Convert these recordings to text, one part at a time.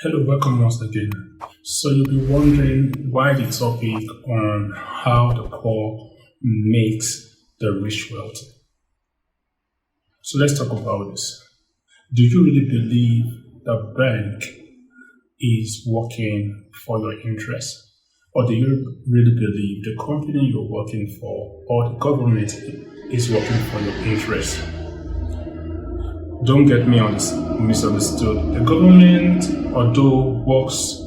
Hello, welcome once again. So you'll be wondering why the topic on how the poor makes the rich wealthy. So let's talk about this. Do you really believe the bank is working for your interest? Or do you really believe the company you're working for or the government is working for your interest? Don't get me misunderstood. The government, although works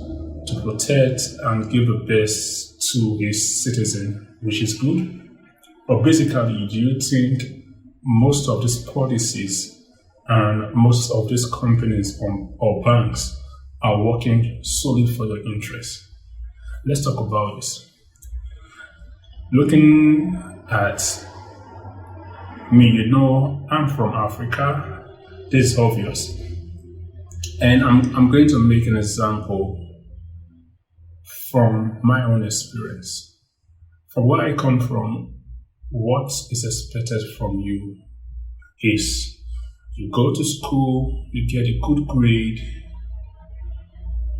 to protect and give the best to its citizen, which is good, but basically, do you think most of these policies and most of these companies or banks are working solely for your interest? Let's talk about this. Looking at me, I'm from Africa. This is obvious. And I'm going to make an example from my own experience. From where I come from, what is expected from you is you go to school, you get a good grade,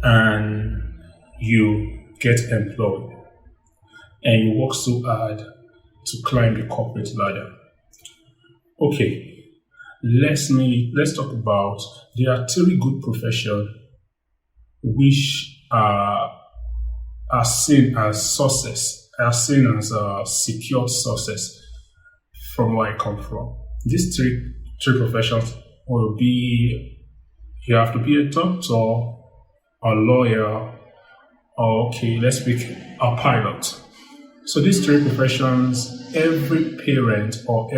and you get employed. And you work so hard to climb the corporate ladder. Okay. Let's talk about there are three good professions which are seen as success, are seen as a secured success from where I come from. These three professions will be you have to be a doctor, a lawyer, or let's pick a pilot. So these three professions, every parent or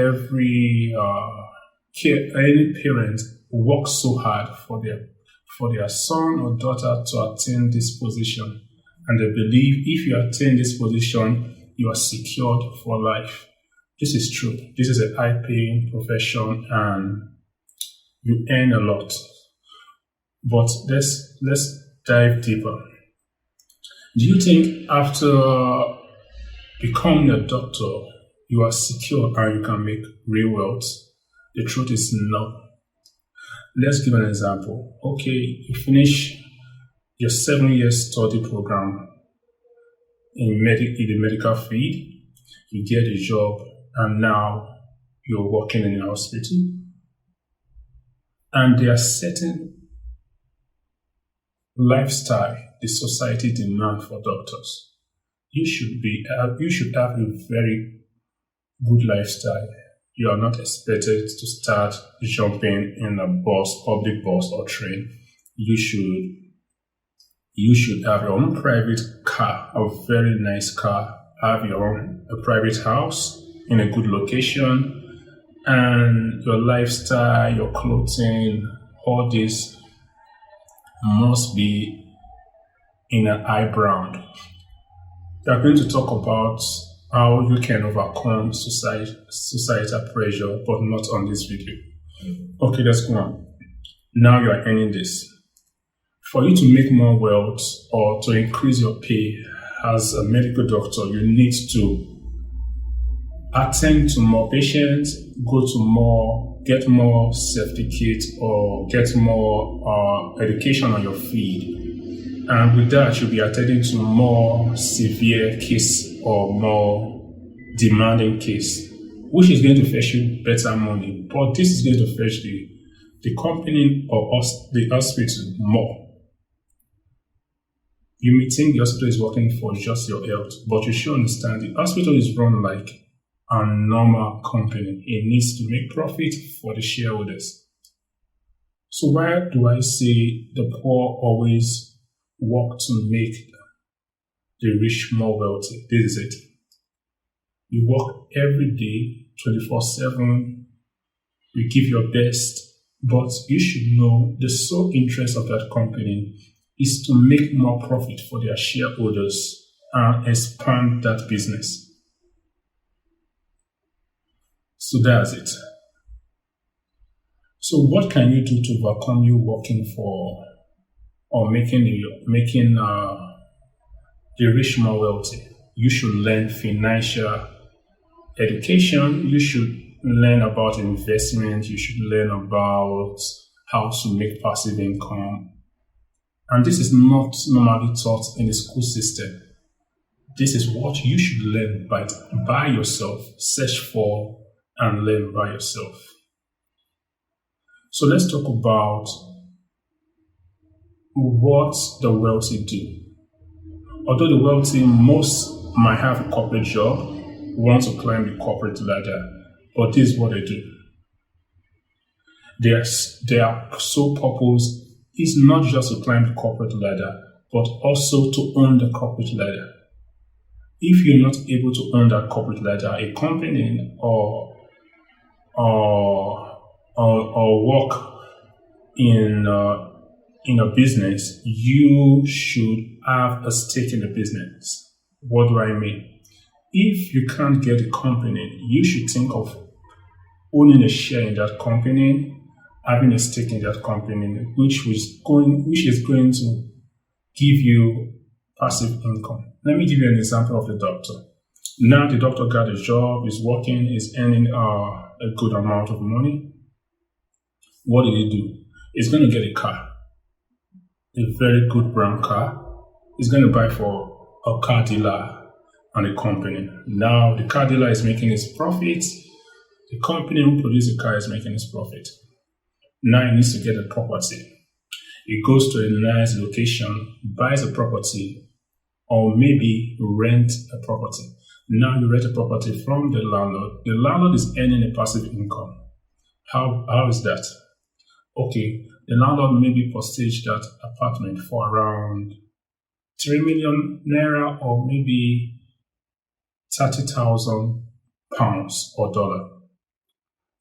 any parent works so hard for their son or daughter to attain this position, and they believe if you attain this position, you are secured for life. This is true. This is a high-paying profession, and you earn a lot. But let's dive deeper. Do you think after becoming a doctor, you are secure and you can make real wealth? The truth is no. Let's give an example. Okay, you finish your 7-year study program in the medical field, you get a job, and now you're working in a hospital. And there are certain lifestyle the society demands for doctors. You should have a very good lifestyle. You are not expected to start jumping in a public bus or train. You should have your own private car, a very nice car, have a private house in a good location, and your lifestyle, your clothing, all this must be in an high-brown. We are going to talk about how you can overcome societal pressure, but not on this video. Okay, let's go on. Now you are earning this. For you to make more wealth or to increase your pay as a medical doctor, you need to attend to more patients, get more certificates, or get more education on your field. And with that, you'll be attending to more severe case or more demanding case, which is going to fetch you better money. But this is going to fetch the company or the hospital more. You may think the hospital is working for just your health, but you should understand the hospital is run like a normal company. It needs to make profit for the shareholders. So why do I say the poor always work to make the rich more wealthy? This is it. You work every day, 24/7. You give your best, but you should know the sole interest of that company is to make more profit for their shareholders and expand that business. So that's it. So what can you do to overcome you working for or making the rich more wealthy? You should learn financial education. You should learn about investment. You should learn about how to make passive income. And this is not normally taught in the school system. This is what you should learn by yourself, search for and learn by yourself. So let's talk about what the wealthy do. Although the wealthy, most might have a corporate job, want to climb the corporate ladder, but this is what they do. Their sole purpose is not just to climb the corporate ladder, but also to own the corporate ladder. If you're not able to own that corporate ladder, a company or work in a business, you should have a stake in the business. What do I mean? If you can't get a company, you should think of owning a share in that company, having a stake in that company, which is going to give you passive income. Let me give you an example of the doctor. Now the doctor got a job, is working, is earning a good amount of money. What did he do? He's going to get a car, a very good brown car. He's going to buy for a car dealer and a company. Now the car dealer is making his profit. The company who produces the car is making his profit. Now he needs to get a property. He goes to a nice location, buys a property, or maybe rent a property. Now you rent a property from the landlord. The landlord is earning a passive income. How is that? Okay, the landlord maybe postage that apartment for around 3 million naira or maybe 30,000 pounds or dollar.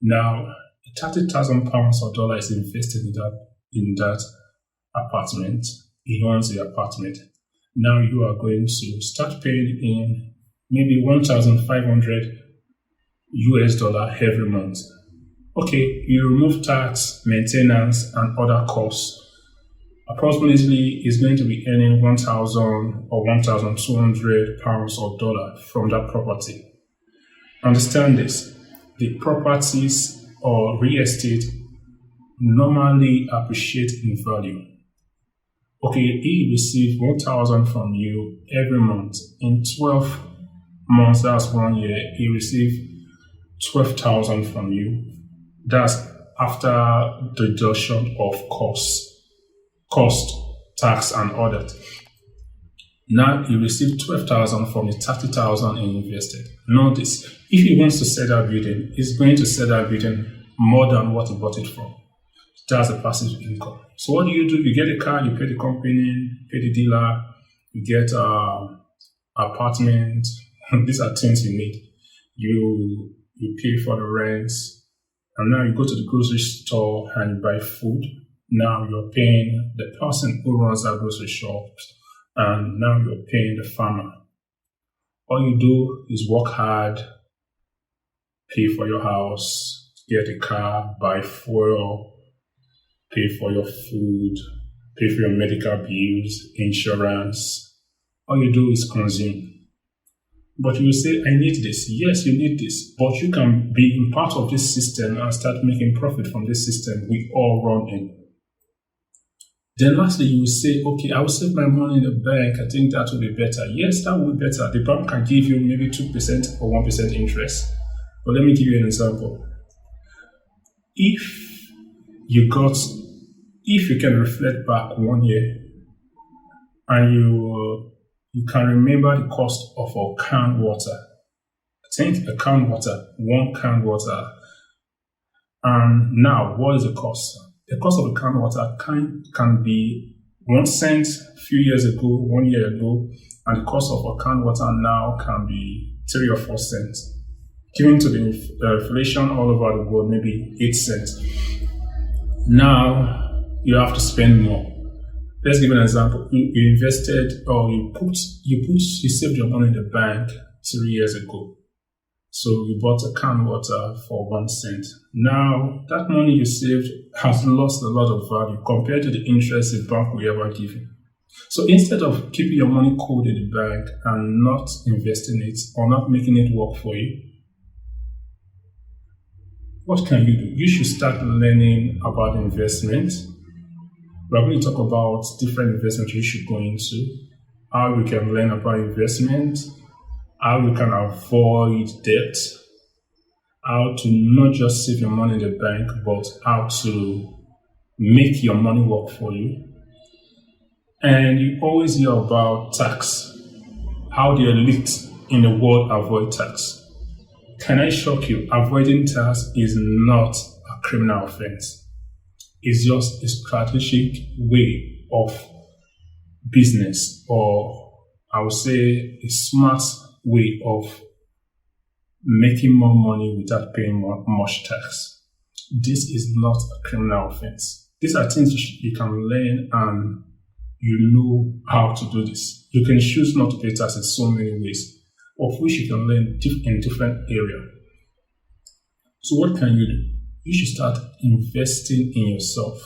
Now, 30,000 pounds or dollar is invested in that apartment. He owns the apartment. Now you are going to start paying in maybe 1,500 US dollar every month. Okay, you remove tax, maintenance, and other costs. Approximately, is going to be earning 1,000 or 1,200 pounds or dollar from that property. Understand this: the properties or real estate normally appreciate in value. Okay, he receives 1,000 from you every month. In 12 months, that's 1 year, he receives 12,000 from you. That's after deduction of cost, tax, and all that. Now he received 12,000 from the 30,000 he invested. Notice, if he wants to sell that building, he's going to sell that building more than what he bought it from. That's a passive income. So what do? You get a car, you pay the company, pay the dealer, you get apartment. These are things you need. You pay for the rent, and now you go to the grocery store and you buy food. Now you're paying the person who runs that grocery shop, and now you're paying the farmer. All you do is work hard, pay for your house, get a car, buy fuel, pay for your food, pay for your medical bills, insurance. All you do is consume. But you will say, I need this. Yes, you need this. But you can be in part of this system and start making profit from this system we all run in. Then lastly, you will say, okay, I will save my money in the bank. I think that will be better. Yes, that will be better. The bank can give you maybe 2% or 1% interest. But let me give you an example. If you can reflect back 1 year and you can remember the cost of a canned water. Think a canned water, 1 canned water. And now, what is the cost? The cost of a canned water can be 1 cent a few years ago, 1 year ago, and the cost of a canned water now can be 3 or 4 cents. Given to the inflation all over the world, maybe 8 cents. Now you have to spend more. Let's give an example. You invested or you saved your money in the bank 3 years ago. So you bought a canned water for 1 cent. Now that money you saved has lost a lot of value compared to the interest the bank will ever give you. So instead of keeping your money cold in the bank and not investing it or not making it work for you, what can you do? You should start learning about investment. We're going to talk about different investments you should go into, how you can learn about investment, how you can avoid debt, how to not just save your money in the bank, but how to make your money work for you. And you always hear about tax, how the elite in the world avoid tax. Can I shock you? Avoiding tax is not a criminal offense. It's just a strategic way of business, or I would say a smart way of making more money without paying much tax. This is not a criminal offense. These are things you can learn, and you know how to do this. You can choose not to pay tax in so many ways, of which you can learn in different areas. So what can you do? You should start investing in yourself.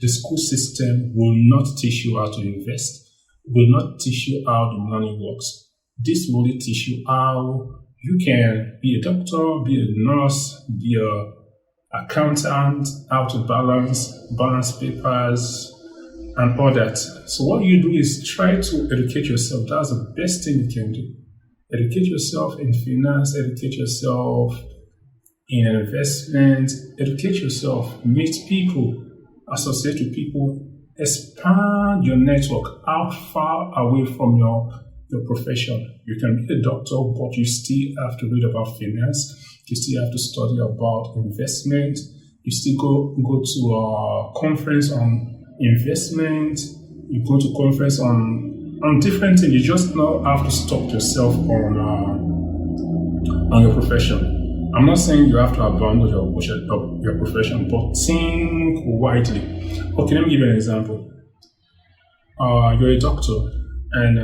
The school system will not teach you how to invest, will not teach you how the money works. This will only teach you how you can be a doctor, be a nurse, be an accountant, how to balance papers, and all that. So what you do is try to educate yourself. That's the best thing you can do. Educate yourself in finance, educate yourself in investment, educate yourself, meet people, associate with people, expand your network. How far away from your profession? You can be a doctor, but you still have to read about finance. You still have to study about investment. You still go to a conference on investment. You go to conference on different things. You just now have to stop yourself on your profession. I'm not saying you have to abandon your profession, but think widely. Okay, let me give you an example. You're a doctor, and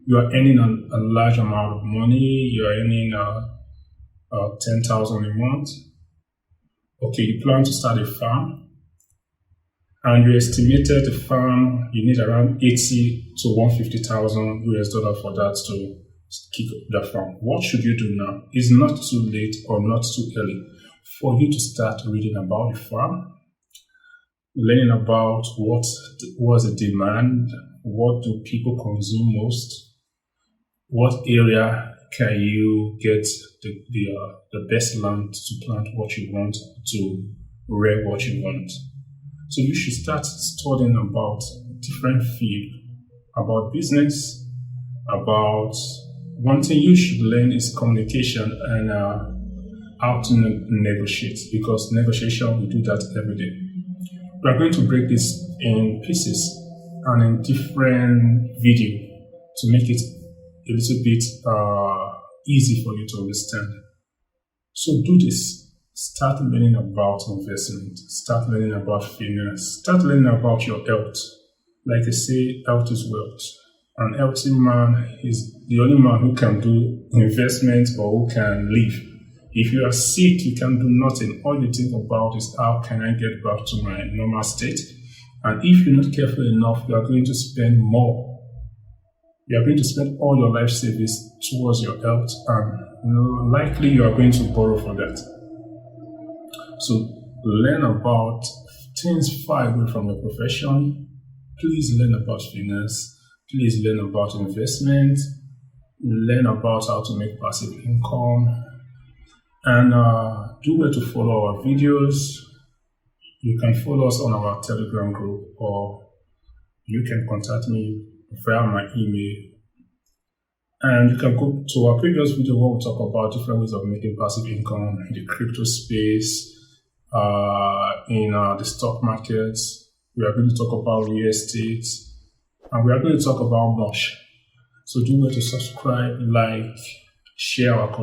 you are earning a large amount of money. You are earning 10,000 a month. Okay, you plan to start a farm, and you estimated the farm you need around 80 to 150,000 US dollar for that to kick the farm. What should you do now? It's not too late or not too early for you to start reading about the farm, learning about what was the demand, what do people consume most, what area can you get the best land to plant what you want, to rear what you want. So you should start studying about different fields, about business, about one thing you should learn is communication and how to negotiate, because negotiation, we do that every day. We are going to break this in pieces and in different video to make it a little bit easy for you to understand. So do this. Start learning about investment. Start learning about finance. Start learning about your health. Like I say, health is wealth. An healthy man is the only man who can do investment or who can live. If you are sick, you can do nothing. All you think about is how can I get back to my normal state? And if you're not careful enough, you are going to spend more. You are going to spend all your life savings towards your health, and likely you are going to borrow for that. So learn about things far away from your profession. Please learn about finance. Please learn about investment, learn about how to make passive income, and do well to follow our videos. You can follow us on our Telegram group, or you can contact me via my email. And you can go to our previous video where we talk about different ways of making passive income in the crypto space, in the stock markets. We are going to talk about real estate, and we are going to talk about much. So do well to subscribe, like, share our content.